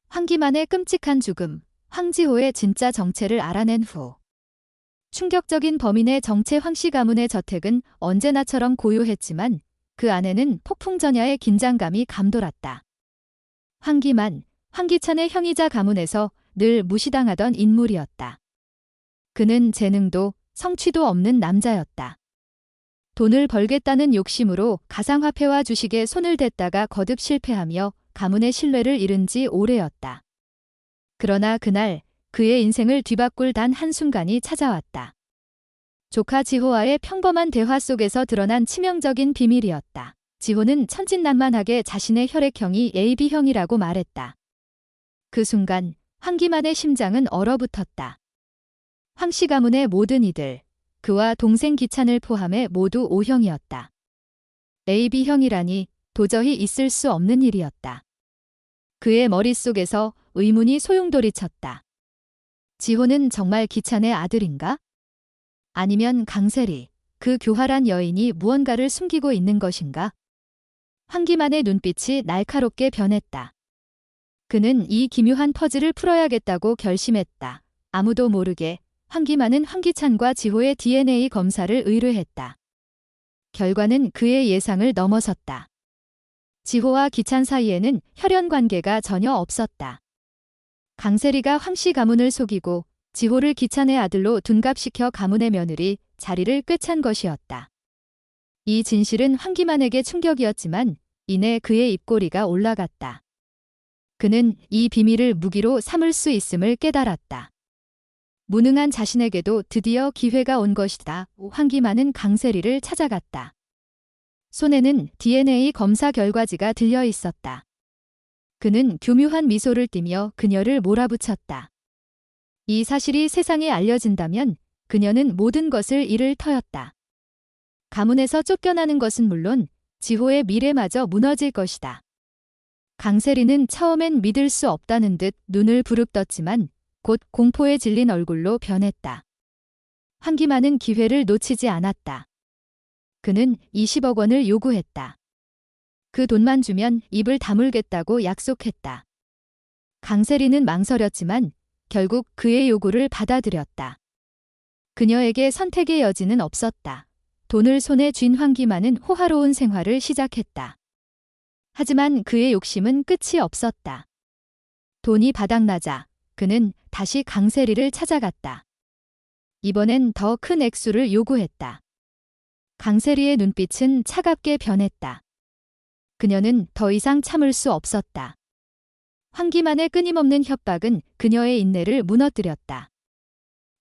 황기만의 끔찍한 죽음, 황지호의 진짜 정체를 알아낸 후. 충격적인 범인의 정체. 황씨 가문의 저택은 언제나처럼 고요했지만 그 안에는 폭풍전야의 긴장감이 감돌았다. 황기만, 황기찬의 형이자 가문에서 늘 무시당하던 인물이었다. 그는 재능도 성취도 없는 남자였다. 돈을 벌겠다는 욕심으로 가상화폐와 주식에 손을 댔다가 거듭 실패하며 가문의 신뢰를 잃은 지 오래였다. 그러나 그날 그의 인생을 뒤바꿀 단 한순간이 찾아왔다. 조카 지호와의 평범한 대화 속에서 드러난 치명적인 비밀이었다. 지호는 천진난만하게 자신의 혈액형이 AB형이라고 말했다. 그 순간 황기만의 심장은 얼어붙었다. 황씨 가문의 모든 이들, 그와 동생 기찬을 포함해 모두 O형이었다. AB형이라니 도저히 있을 수 없는 일이었다. 그의 머릿속에서 의문이 소용돌이쳤다. 지호는 정말 기찬의 아들인가? 아니면 강세리, 그 교활한 여인이 무언가를 숨기고 있는 것인가? 황기만의 눈빛이 날카롭게 변했다. 그는 이 기묘한 퍼즐을 풀어야겠다고 결심했다. 아무도 모르게 황기만은 황기찬과 지호의 DNA 검사를 의뢰했다. 결과는 그의 예상을 넘어섰다. 지호와 기찬 사이에는 혈연 관계가 전혀 없었다. 강세리가 황씨 가문을 속이고 지호를 기찬의 아들로 둔갑시켜 가문의 며느리 자리를 꿰찬 것이었다. 이 진실은 황기만에게 충격이었지만 이내 그의 입꼬리가 올라갔다. 그는 이 비밀을 무기로 삼을 수 있음을 깨달았다. 무능한 자신에게도 드디어 기회가 온 것이다. 황기만은 강세리를 찾아갔다. 손에는 DNA 검사 결과지가 들려 있었다. 그는 교묘한 미소를 띠며 그녀를 몰아붙였다. 이 사실이 세상에 알려진다면 그녀는 모든 것을 잃을 터였다. 가문에서 쫓겨나는 것은 물론 지호의 미래마저 무너질 것이다. 강세리는 처음엔 믿을 수 없다는 듯 눈을 부릅떴지만 곧 공포에 질린 얼굴로 변했다. 황기만은 기회를 놓치지 않았다. 그는 20억 원을 요구했다. 그 돈만 주면 입을 다물겠다고 약속했다. 강세리는 망설였지만 결국 그의 요구를 받아들였다. 그녀에게 선택의 여지는 없었다. 돈을 손에 쥔 황기만은 호화로운 생활을 시작했다. 하지만 그의 욕심은 끝이 없었다. 돈이 바닥나자 그는 다시 강세리를 찾아갔다. 이번엔 더 큰 액수를 요구했다. 강세리의 눈빛은 차갑게 변했다. 그녀는 더 이상 참을 수 없었다. 황기만의 끊임없는 협박은 그녀의 인내를 무너뜨렸다.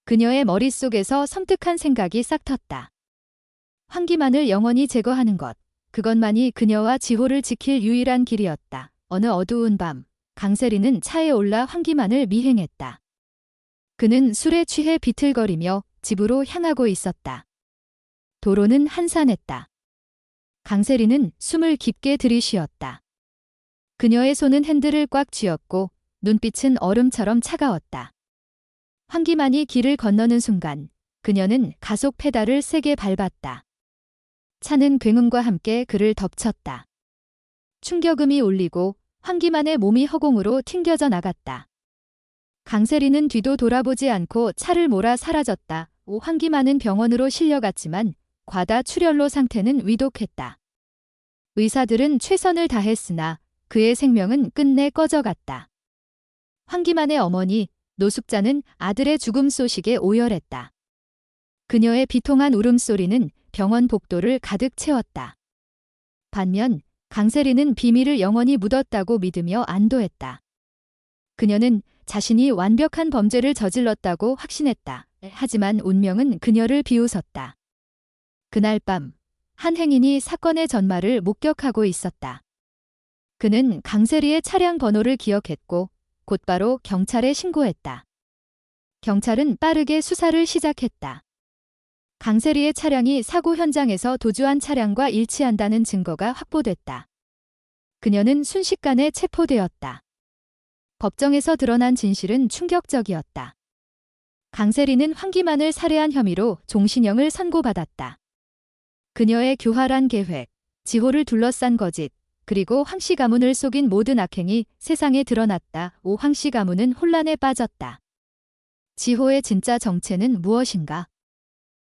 그녀의 머릿속에서 섬뜩한 생각이 싹텄다. 황기만을 영원히 제거하는 것, 그것만이 그녀와 지호를 지킬 유일한 길이었다. 어느 어두운 밤, 강세리는 차에 올라 황기만을 미행했다. 그는 술에 취해 비틀거리며 집으로 향하고 있었다. 도로는 한산했다. 강세리는 숨을 깊게 들이쉬었다. 그녀의 손은 핸들을 꽉 쥐었고 눈빛은 얼음처럼 차가웠다. 황기만이 길을 건너는 순간 그녀는 가속 페달을 세게 밟았다. 차는 굉음과 함께 그를 덮쳤다. 충격음이 울리고 황기만의 몸이 허공으로 튕겨져 나갔다. 강세리는 뒤도 돌아보지 않고 차를 몰아 사라졌다. 황기만은 병원으로 실려갔지만 과다 출혈로 상태는 위독했다. 의사들은 최선을 다했으나 그의 생명은 끝내 꺼져갔다. 황기만의 어머니 노숙자는 아들의 죽음 소식에 오열했다. 그녀의 비통한 울음소리는 병원 복도를 가득 채웠다. 반면 강세리는 비밀을 영원히 묻었다고 믿으며 안도했다. 그녀는 자신이 완벽한 범죄를 저질렀다고 확신했다. 하지만 운명은 그녀를 비웃었다. 그날 밤, 한 행인이 사건의 전말을 목격하고 있었다. 그는 강세리의 차량 번호를 기억했고 곧바로 경찰에 신고했다. 경찰은 빠르게 수사를 시작했다. 강세리의 차량이 사고 현장에서 도주한 차량과 일치한다는 증거가 확보됐다. 그녀는 순식간에 체포되었다. 법정에서 드러난 진실은 충격적이었다. 강세리는 황기만을 살해한 혐의로 종신형을 선고받았다. 그녀의 교활한 계획, 지호를 둘러싼 거짓, 그리고 황씨 가문을 속인 모든 악행이 세상에 드러났다. 황씨 가문은 혼란에 빠졌다. 지호의 진짜 정체는 무엇인가?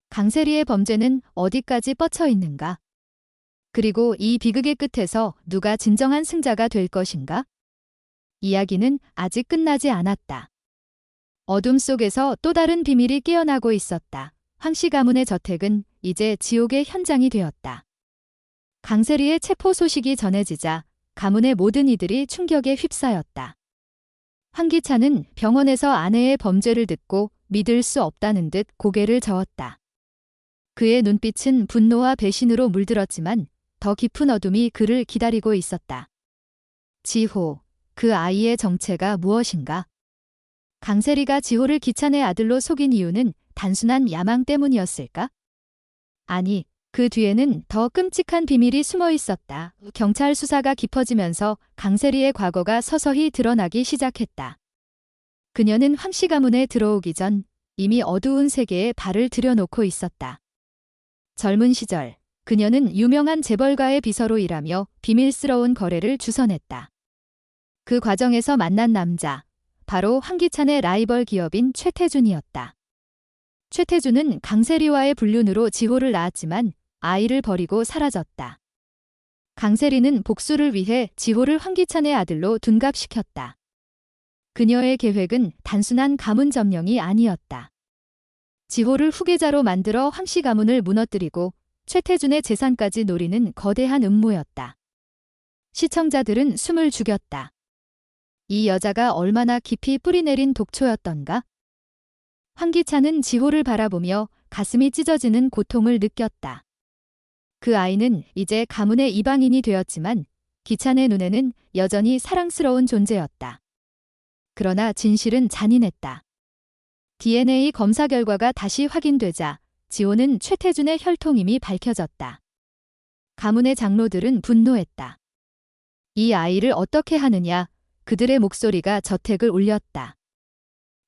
강세리의 범죄는 어디까지 뻗쳐 있는가? 그리고 이 비극의 끝에서 누가 진정한 승자가 될 것인가? 이야기는 아직 끝나지 않았다. 어둠 속에서 또 다른 비밀이 깨어나고 있었다. 황씨 가문의 저택은 이제 지옥의 현장이 되었다. 강세리의 체포 소식이 전해지자 가문의 모든 이들이 충격에 휩싸였다. 황기찬은 병원에서 아내의 범죄를 듣고 믿을 수 없다는 듯 고개를 저었다. 그의 눈빛은 분노와 배신으로 물들었지만 더 깊은 어둠이 그를 기다리고 있었다. 지호, 그 아이의 정체가 무엇인가? 강세리가 지호를 기찬의 아들로 속인 이유는 단순한 야망 때문이었을까? 아니, 그 뒤에는 더 끔찍한 비밀이 숨어 있었다. 경찰 수사가 깊어지면서 강세리의 과거가 서서히 드러나기 시작했다. 그녀는 황씨 가문에 들어오기 전 이미 어두운 세계에 발을 들여놓고 있었다. 젊은 시절, 그녀는 유명한 재벌가의 비서로 일하며 비밀스러운 거래를 주선했다. 그 과정에서 만난 남자, 바로 황기찬의 라이벌 기업인 최태준이었다. 최태준은 강세리와의 불륜으로 지호를 낳았지만 아이를 버리고 사라졌다. 강세리는 복수를 위해 지호를 황기찬의 아들로 둔갑시켰다. 그녀의 계획은 단순한 가문 점령이 아니었다. 지호를 후계자로 만들어 황씨 가문을 무너뜨리고 최태준의 재산까지 노리는 거대한 음모였다. 시청자들은 숨을 죽였다. 이 여자가 얼마나 깊이 뿌리내린 독초였던가? 황기찬은 지호를 바라보며 가슴이 찢어지는 고통을 느꼈다. 그 아이는 이제 가문의 이방인이 되었지만 기찬의 눈에는 여전히 사랑스러운 존재였다. 그러나 진실은 잔인했다. DNA 검사 결과가 다시 확인되자 지호는 최태준의 혈통임이 밝혀졌다. 가문의 장로들은 분노했다. 이 아이를 어떻게 하느냐, 그들의 목소리가 저택을 울렸다.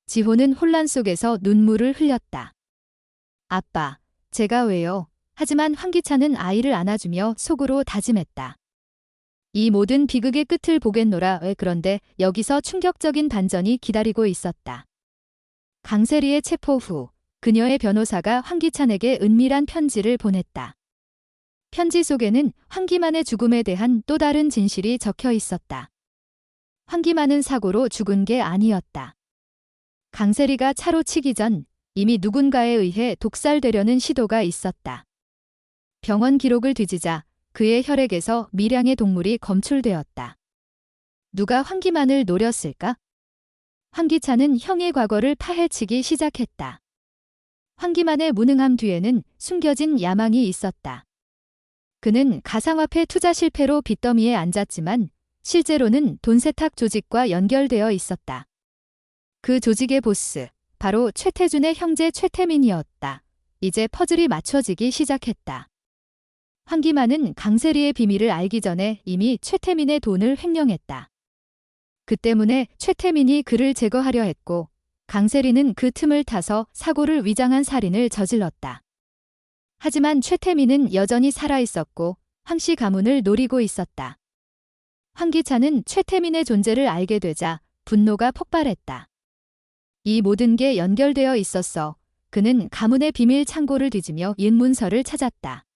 지호는 혼란 속에서 눈물을 흘렸다. 아빠, 제가 왜요? 하지만 황기찬은 아이를 안아주며 속으로 다짐했다. 이 모든 비극의 끝을 보겠노라. 그런데 여기서 충격적인 반전이 기다리고 있었다. 강세리의 체포 후 그녀의 변호사가 황기찬에게 은밀한 편지를 보냈다. 편지 속에는 황기만의 죽음에 대한 또 다른 진실이 적혀 있었다. 황기만은 사고로 죽은 게 아니었다. 강세리가 차로 치기 전 이미 누군가에 의해 독살되려는 시도가 있었다. 병원 기록을 뒤지자 그의 혈액에서 미량의 동물이 검출되었다. 누가 황기만을 노렸을까? 황기찬은 형의 과거를 파헤치기 시작했다. 황기만의 무능함 뒤에는 숨겨진 야망이 있었다. 그는 가상화폐 투자 실패로 빚더미에 앉았지만 실제로는 돈 세탁 조직과 연결되어 있었다. 그 조직의 보스, 바로 최태준의 형제 최태민이었다. 이제 퍼즐이 맞춰지기 시작했다. 황기만은 강세리의 비밀을 알기 전에 이미 최태민의 돈을 횡령했다. 그 때문에 최태민이 그를 제거하려 했고 강세리는 그 틈을 타서 사고를 위장한 살인을 저질렀다. 하지만 최태민은 여전히 살아있었고 황씨 가문을 노리고 있었다. 황기찬은 최태민의 존재를 알게 되자 분노가 폭발했다. 이 모든 게 연결되어 있었어. 그는 가문의 비밀 창고를 뒤지며 옛 문서를 찾았다.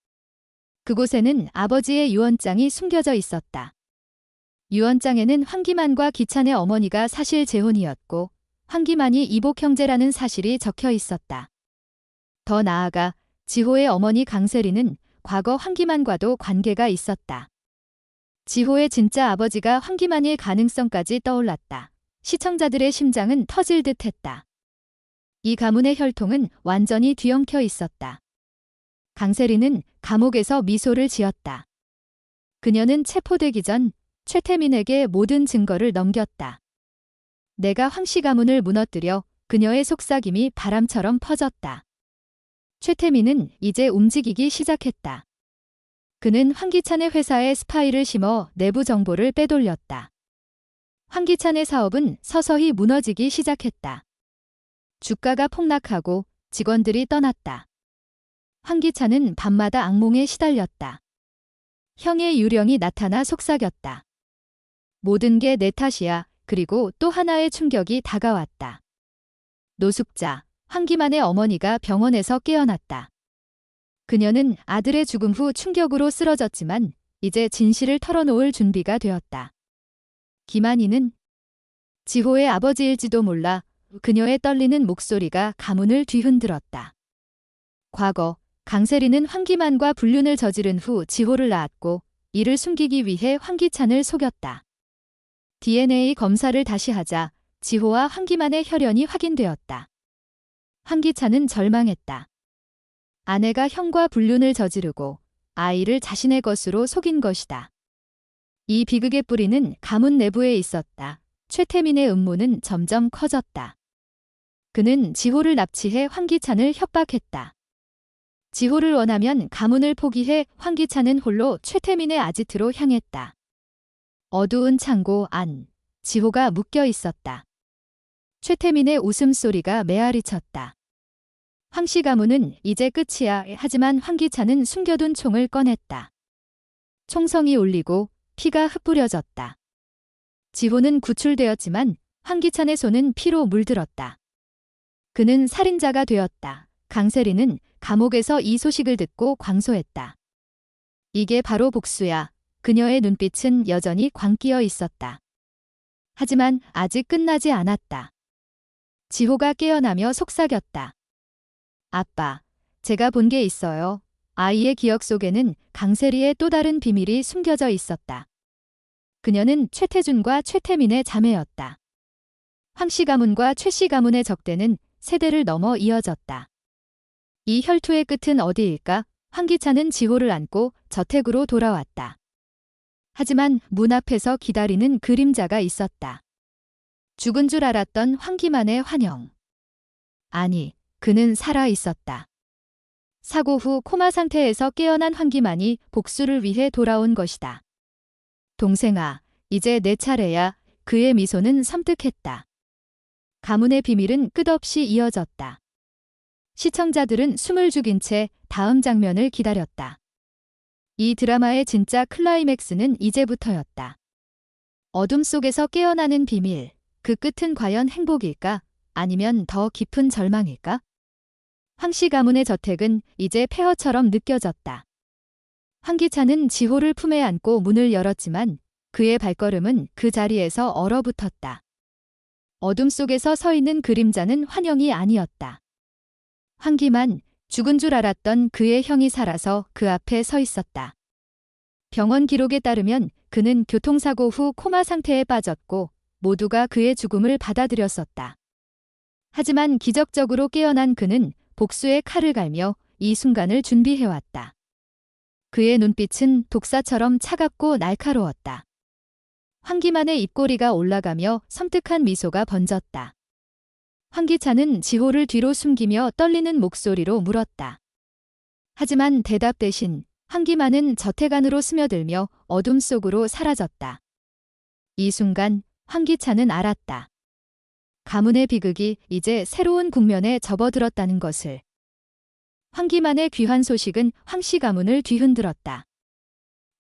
그곳에는 아버지의 유언장이 숨겨져 있었다. 유언장에는 황기만과 기찬의 어머니가 사실 재혼이었고 황기만이 이복 형제라는 사실이 적혀 있었다. 더 나아가 지호의 어머니 강세리는 과거 황기만과도 관계가 있었다. 지호의 진짜 아버지가 황기만일 가능성까지 떠올랐다. 시청자들의 심장은 터질 듯했다. 이 가문의 혈통은 완전히 뒤엉켜 있었다. 강세리는 감옥에서 미소를 지었다. 그녀는 체포되기 전 최태민에게 모든 증거를 넘겼다. 내가 황씨 가문을 무너뜨려 그녀의 속삭임이 바람처럼 퍼졌다. 최태민은 이제 움직이기 시작했다. 그는 황기찬의 회사에 스파이를 심어 내부 정보를 빼돌렸다. 황기찬의 사업은 서서히 무너지기 시작했다. 주가가 폭락하고 직원들이 떠났다. 황기찬은 밤마다 악몽에 시달렸다. 형의 유령이 나타나 속삭였다. 모든 게 내 탓이야. 그리고 또 하나의 충격이 다가왔다. 노숙자, 황기만의 어머니가 병원에서 깨어났다. 그녀는 아들의 죽음 후 충격으로 쓰러졌지만 이제 진실을 털어놓을 준비가 되었다. 김한희는 지호의 아버지일지도 몰라. 그녀의 떨리는 목소리가 가문을 뒤흔들었다. 과거, 강세리는 황기만과 불륜을 저지른 후 지호를 낳았고 이를 숨기기 위해 황기찬을 속였다. DNA 검사를 다시 하자 지호와 황기만의 혈연이 확인되었다. 황기찬은 절망했다. 아내가 형과 불륜을 저지르고 아이를 자신의 것으로 속인 것이다. 이 비극의 뿌리는 가문 내부에 있었다. 최태민의 음모는 점점 커졌다. 그는 지호를 납치해 황기찬을 협박했다. 지호를 원하면 가문을 포기해 황기찬은 홀로 최태민의 아지트로 향했다. 어두운 창고 안, 지호가 묶여 있었다. 최태민의 웃음소리가 메아리쳤다. 황씨 가문은 이제 끝이야. 하지만 황기찬은 숨겨둔 총을 꺼냈다. 총성이 울리고 피가 흩뿌려졌다. 지호는 구출되었지만 황기찬의 손은 피로 물들었다. 그는 살인자가 되었다. 강세리는 감옥에서 이 소식을 듣고 광소했다. 이게 바로 복수야. 그녀의 눈빛은 여전히 광기어 있었다. 하지만 아직 끝나지 않았다. 지호가 깨어나며 속삭였다. 아빠, 제가 본 게 있어요. 아이의 기억 속에는 강세리의 또 다른 비밀이 숨겨져 있었다. 그녀는 최태준과 최태민의 자매였다. 황씨 가문과 최씨 가문의 적대는 세대를 넘어 이어졌다. 이 혈투의 끝은 어디일까? 황기찬은 지호를 안고 저택으로 돌아왔다. 하지만 문 앞에서 기다리는 그림자가 있었다. 죽은 줄 알았던 황기만의 환영. 아니, 그는 살아 있었다. 사고 후 코마 상태에서 깨어난 황기만이 복수를 위해 돌아온 것이다. 동생아, 이제 내 차례야. 그의 미소는 섬뜩했다. 가문의 비밀은 끝없이 이어졌다. 시청자들은 숨을 죽인 채 다음 장면을 기다렸다. 이 드라마의 진짜 클라이맥스는 이제부터였다. 어둠 속에서 깨어나는 비밀, 그 끝은 과연 행복일까? 아니면 더 깊은 절망일까? 황씨 가문의 저택은 이제 폐허처럼 느껴졌다. 황기찬은 지호를 품에 안고 문을 열었지만 그의 발걸음은 그 자리에서 얼어붙었다. 어둠 속에서 서 있는 그림자는 환영이 아니었다. 황기만, 죽은 줄 알았던 그의 형이 살아서 그 앞에 서 있었다. 병원 기록에 따르면 그는 교통사고 후 코마 상태에 빠졌고 모두가 그의 죽음을 받아들였었다. 하지만 기적적으로 깨어난 그는 복수의 칼을 갈며 이 순간을 준비해왔다. 그의 눈빛은 독사처럼 차갑고 날카로웠다. 황기만의 입꼬리가 올라가며 섬뜩한 미소가 번졌다. 황기찬은 지호를 뒤로 숨기며 떨리는 목소리로 물었다. 하지만 대답 대신 황기만은 저택 안으로 스며들며 어둠 속으로 사라졌다. 이 순간 황기찬은 알았다. 가문의 비극이 이제 새로운 국면에 접어들었다는 것을. 황기만의 귀환 소식은 황씨 가문을 뒤흔들었다.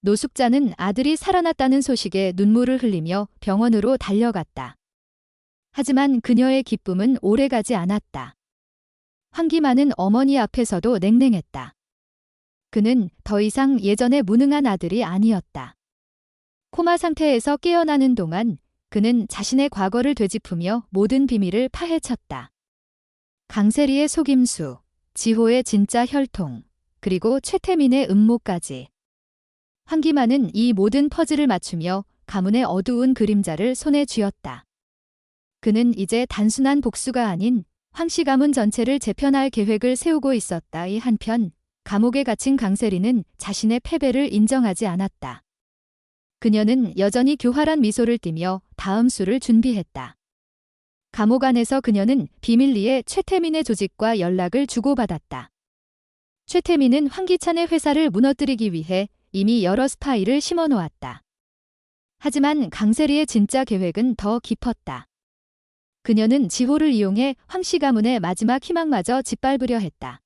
노숙자는 아들이 살아났다는 소식에 눈물을 흘리며 병원으로 달려갔다. 하지만 그녀의 기쁨은 오래가지 않았다. 황기만은 어머니 앞에서도 냉랭했다. 그는 더 이상 예전의 무능한 아들이 아니었다. 코마 상태에서 깨어나는 동안 그는 자신의 과거를 되짚으며 모든 비밀을 파헤쳤다. 강세리의 속임수, 지호의 진짜 혈통, 그리고 최태민의 음모까지. 황기만은 이 모든 퍼즐을 맞추며 가문의 어두운 그림자를 손에 쥐었다. 그는 이제 단순한 복수가 아닌 황씨 가문 전체를 재편할 계획을 세우고 있었다. 이 한편 감옥에 갇힌 강세리는 자신의 패배를 인정하지 않았다. 그녀는 여전히 교활한 미소를 띠며 다음 수를 준비했다. 감옥 안에서 그녀는 비밀리에 최태민의 조직과 연락을 주고받았다. 최태민은 황기찬의 회사를 무너뜨리기 위해 이미 여러 스파이를 심어놓았다. 하지만 강세리의 진짜 계획은 더 깊었다. 그녀는 지호를 이용해 황씨 가문의 마지막 희망마저 짓밟으려 했다.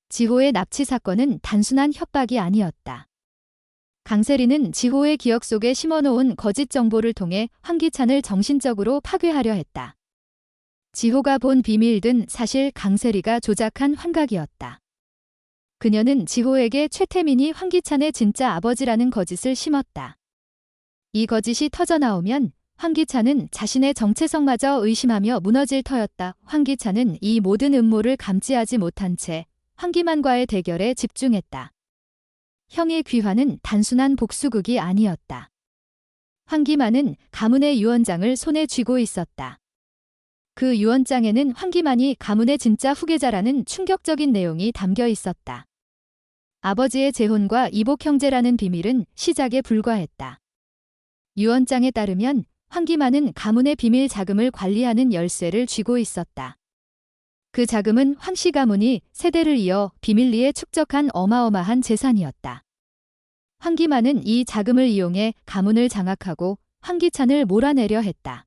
지호의 납치 사건은 단순한 협박이 아니었다. 강세리는 지호의 기억 속에 심어놓은 거짓 정보를 통해 황기찬을 정신적으로 파괴하려 했다. 지호가 본 비밀든 사실 강세리가 조작한 환각이었다. 그녀는 지호에게 최태민이 황기찬의 진짜 아버지라는 거짓을 심었다. 이 거짓이 터져나오면 황기찬은 자신의 정체성마저 의심하며 무너질 터였다. 황기찬은 이 모든 음모를 감지하지 못한 채 황기만과의 대결에 집중했다. 형의 귀환은 단순한 복수극이 아니었다. 황기만은 가문의 유언장을 손에 쥐고 있었다. 그 유언장에는 황기만이 가문의 진짜 후계자라는 충격적인 내용이 담겨 있었다. 아버지의 재혼과 이복 형제라는 비밀은 시작에 불과했다. 유언장에 따르면 황기만은 가문의 비밀 자금을 관리하는 열쇠를 쥐고 있었다. 그 자금은 황씨 가문이 세대를 이어 비밀리에 축적한 어마어마한 재산이었다. 황기만은 이 자금을 이용해 가문을 장악하고 황기찬을 몰아내려 했다.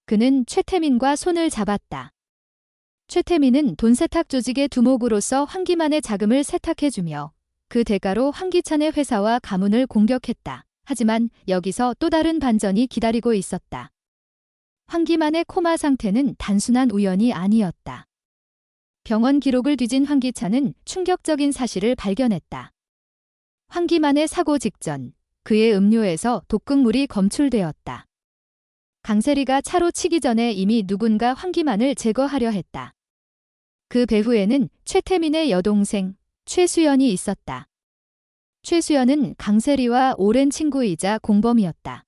그는 최태민과 손을 잡았다. 최태민은 돈 세탁 조직의 두목으로서 황기만의 자금을 세탁해주며 그 대가로 황기찬의 회사와 가문을 공격했다. 하지만 여기서 또 다른 반전이 기다리고 있었다. 황기만의 코마 상태는 단순한 우연이 아니었다. 병원 기록을 뒤진 황기찬은 충격적인 사실을 발견했다. 황기만의 사고 직전 그의 음료에서 독극물이 검출되었다. 강세리가 차로 치기 전에 이미 누군가 황기만을 제거하려 했다. 그 배후에는 최태민의 여동생 최수연이 있었다. 최수연은 강세리와 오랜 친구이자 공범이었다.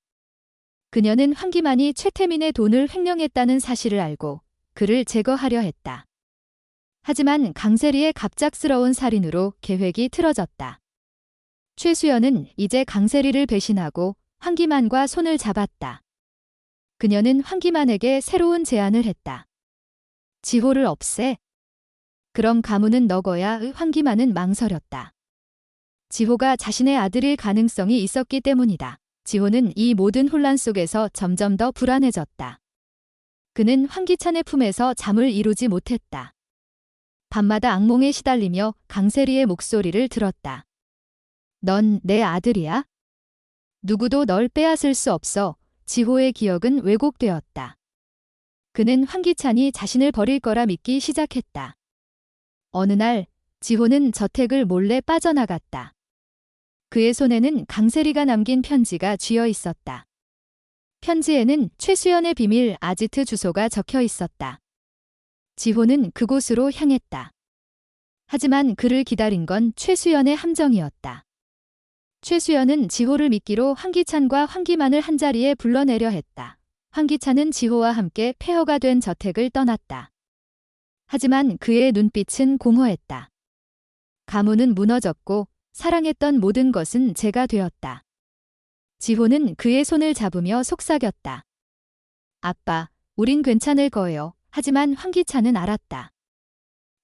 그녀는 황기만이 최태민의 돈을 횡령했다는 사실을 알고 그를 제거하려 했다. 하지만 강세리의 갑작스러운 살인으로 계획이 틀어졌다. 최수연은 이제 강세리를 배신하고 황기만과 손을 잡았다. 그녀는 황기만에게 새로운 제안을 했다. 지호를 없애. 그럼 가문은 너거야. 황기만은 망설였다. 지호가 자신의 아들일 가능성이 있었기 때문이다. 지호는 이 모든 혼란 속에서 점점 더 불안해졌다. 그는 황기찬의 품에서 잠을 이루지 못했다. 밤마다 악몽에 시달리며 강세리의 목소리를 들었다. 넌 내 아들이야? 누구도 널 빼앗을 수 없어. 지호의 기억은 왜곡되었다. 그는 황기찬이 자신을 버릴 거라 믿기 시작했다. 어느 날 지호는 저택을 몰래 빠져나갔다. 그의 손에는 강세리가 남긴 편지가 쥐어 있었다. 편지에는 최수연의 비밀 아지트 주소가 적혀 있었다. 지호는 그곳으로 향했다. 하지만 그를 기다린 건 최수연의 함정이었다. 최수연은 지호를 미끼로 황기찬과 황기만을 한자리에 불러내려 했다. 황기찬은 지호와 함께 폐허가 된 저택을 떠났다. 하지만 그의 눈빛은 공허했다. 가문은 무너졌고 사랑했던 모든 것은 재가 되었다. 지호는 그의 손을 잡으며 속삭였다. 아빠, 우린 괜찮을 거예요. 하지만 황기찬은 알았다.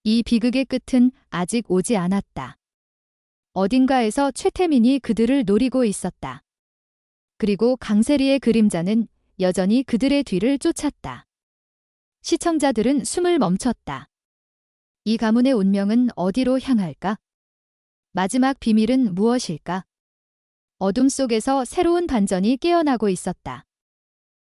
이 비극의 끝은 아직 오지 않았다. 어딘가에서 최태민이 그들을 노리고 있었다. 그리고 강세리의 그림자는 여전히 그들의 뒤를 쫓았다. 시청자들은 숨을 멈췄다. 이 가문의 운명은 어디로 향할까? 마지막 비밀은 무엇일까? 어둠 속에서 새로운 반전이 깨어나고 있었다.